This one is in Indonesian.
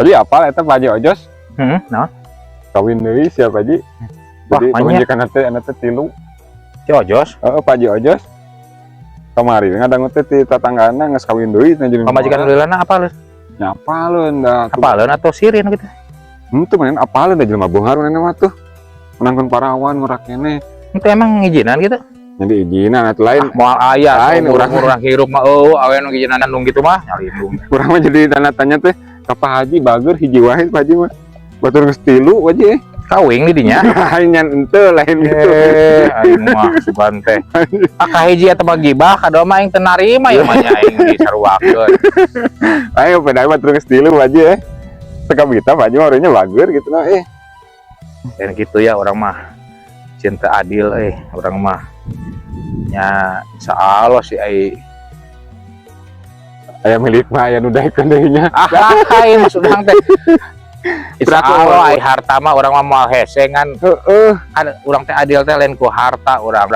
Tadi apa eta Pak Haji Ojos Nah, kawin deui siapa Haji. Jadi Wah, pamajikan teh 3. si Ojos. Heeh Pak Haji Ojos. Kamari ngadangu teh ti tatanggana geus kawin deui na jeung Pamajikan lilana apa leun? nyapaleun da. Apa leun atau sirin gitu? Henteu manen apaleun da jelema bongar mana mah tuh. Menangkeun parawan ngurak keneh. Itu emang ngijinan gitu? Jadi izinan atuh lain. Moal aya, Lain urang hirup mah awe nu ngijinan nung gitu mah nyalindung. Kurang mah jadi tanda tanya teh ka Pak Haji bager hiji wae Pak Haji mah. Batur geus 3 Haji. Kawing di dinya. Lain nyan henteu lain gitu. Aing mah sugan teh. Hiji eta mah gibah kada mah aing teu narima ya mah aing disaruakeun. Ayo pada batur geus 3 Haji teka kita Pak Haji mah orangnya bager gitu nah Dan gitu ya orang mah cinta adil orang mah nya insyaallah si ai aya milik mah aya nu daekeun deui nya. aing maksudna teh insyaallah ai harta mah orang mah moal hesengan Heeh. kan urang teh adil teh lain ku harta urang